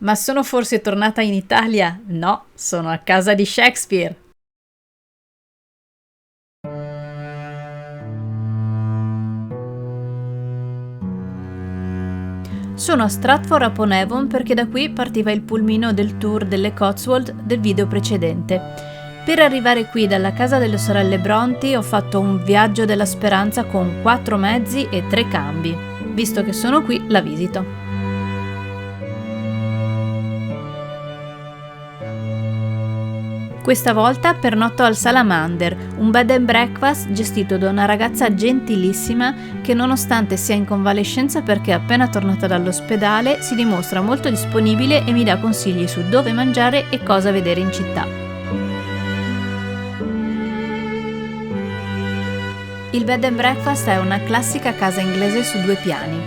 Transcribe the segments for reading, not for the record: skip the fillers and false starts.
Ma sono forse tornata in Italia? No, sono a casa di Shakespeare. Sono a Stratford-upon-Avon perché da qui partiva il pulmino del tour delle Cotswold del video precedente. Per arrivare qui dalla casa delle sorelle Brontë ho fatto un viaggio della speranza con 4 mezzi e 3 cambi. Visto che sono qui, la visito. Questa volta pernotto al Salamander, un bed and breakfast gestito da una ragazza gentilissima che, nonostante sia in convalescenza perché è appena tornata dall'ospedale, si dimostra molto disponibile e mi dà consigli su dove mangiare e cosa vedere in città. Il bed and breakfast è una classica casa inglese su 2 piani,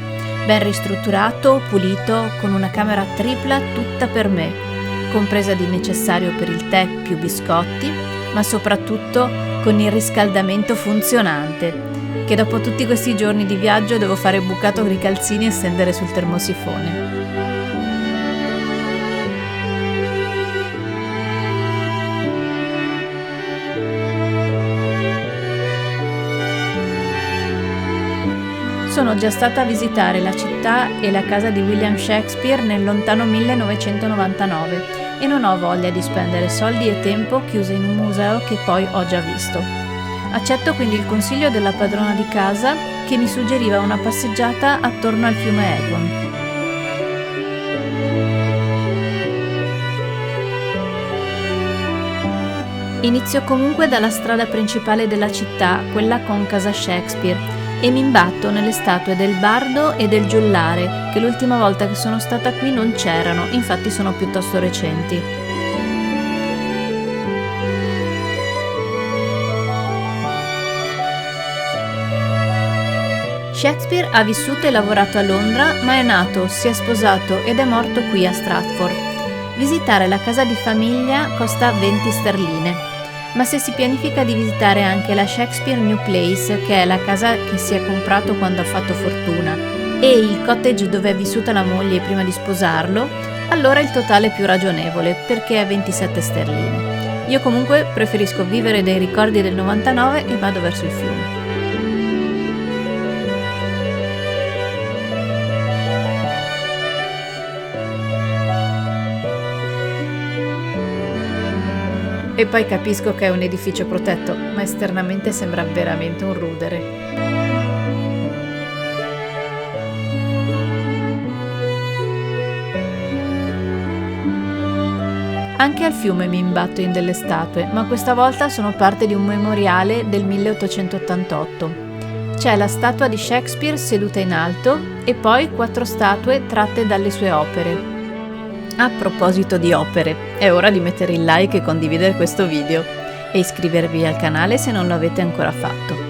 ben ristrutturato, pulito, con una camera tripla tutta per me, compresa di necessario per il tè più biscotti, ma soprattutto con il riscaldamento funzionante, che dopo tutti questi giorni di viaggio devo fare bucato con i calzini e stendere sul termosifone. Sono già stata a visitare la città e la casa di William Shakespeare nel lontano 1999 e non ho voglia di spendere soldi e tempo chiuse in un museo che poi ho già visto. Accetto quindi il consiglio della padrona di casa che mi suggeriva una passeggiata attorno al fiume Avon. Inizio comunque dalla strada principale della città, quella con casa Shakespeare, e mi imbatto nelle statue del Bardo e del Giullare, che l'ultima volta che sono stata qui non c'erano, infatti sono piuttosto recenti. Shakespeare ha vissuto e lavorato a Londra, ma è nato, si è sposato ed è morto qui a Stratford. Visitare la casa di famiglia costa 20 sterline. Ma se si pianifica di visitare anche la Shakespeare New Place, che è la casa che si è comprato quando ha fatto fortuna, e il cottage dove è vissuta la moglie prima di sposarlo, allora il totale è più ragionevole, perché è 27 sterline. Io comunque preferisco vivere dei ricordi del 99 e vado verso il fiume. E poi capisco che è un edificio protetto, ma esternamente sembra veramente un rudere. Anche al fiume mi imbatto in delle statue, ma questa volta sono parte di un memoriale del 1888. C'è la statua di Shakespeare seduta in alto e poi 4 statue tratte dalle sue opere. A proposito di opere, è ora di mettere il like e condividere questo video e iscrivervi al canale se non lo avete ancora fatto.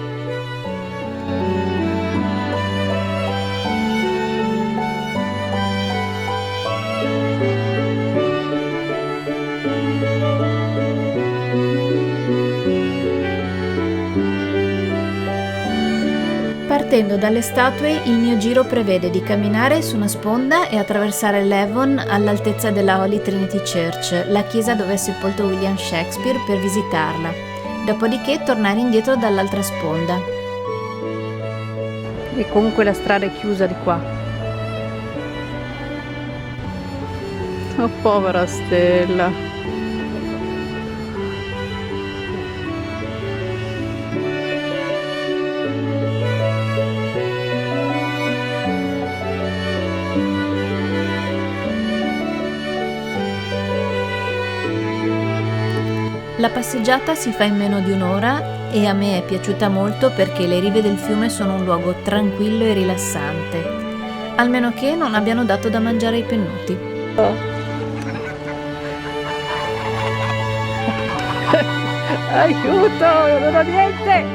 Partendo dalle statue, il mio giro prevede di camminare su una sponda e attraversare l'Avon all'altezza della Holy Trinity Church, la chiesa dove è sepolto William Shakespeare, per visitarla. Dopodiché tornare indietro dall'altra sponda. E comunque la strada è chiusa di qua. Oh, povera Stella. La passeggiata si fa in meno di un'ora e a me è piaciuta molto perché le rive del fiume sono un luogo tranquillo e rilassante, almeno che non abbiano dato da mangiare ai pennuti. Aiuto, non ho niente!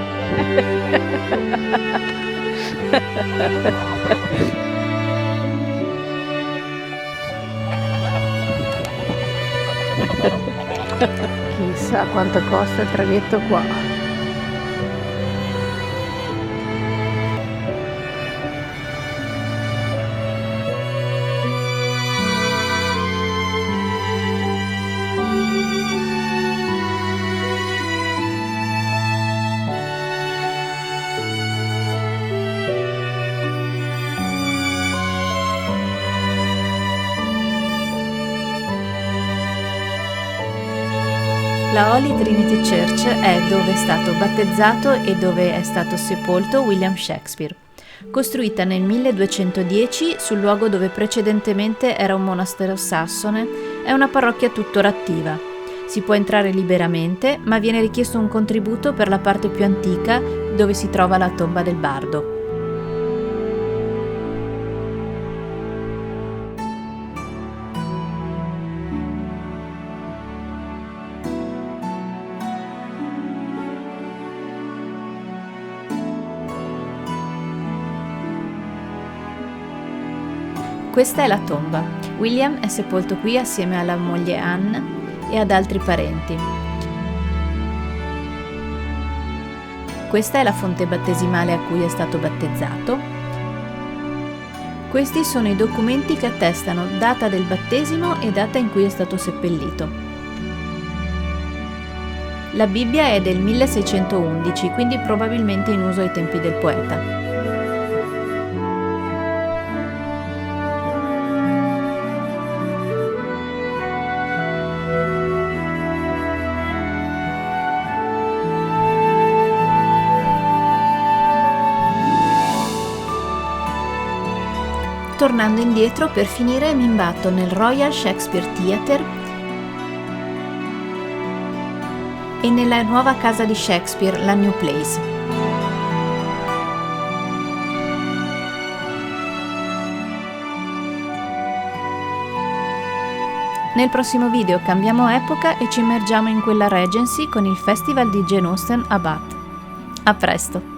Chissà quanto costa il traghetto qua. La Holy Trinity Church è dove è stato battezzato e dove è stato sepolto William Shakespeare. Costruita nel 1210 sul luogo dove precedentemente era un monastero sassone, è una parrocchia tuttora attiva. Si può entrare liberamente, ma viene richiesto un contributo per la parte più antica, dove si trova la tomba del bardo. Questa è la tomba. William è sepolto qui assieme alla moglie Anne e ad altri parenti. Questa è la fonte battesimale a cui è stato battezzato. Questi sono i documenti che attestano data del battesimo e data in cui è stato seppellito. La Bibbia è del 1611, quindi probabilmente in uso ai tempi del poeta. Tornando indietro, per finire mi imbatto nel Royal Shakespeare Theatre e nella nuova casa di Shakespeare, la New Place. Nel prossimo video cambiamo epoca e ci immergiamo in quella Regency con il Festival di Jane Austen a Bath. A presto!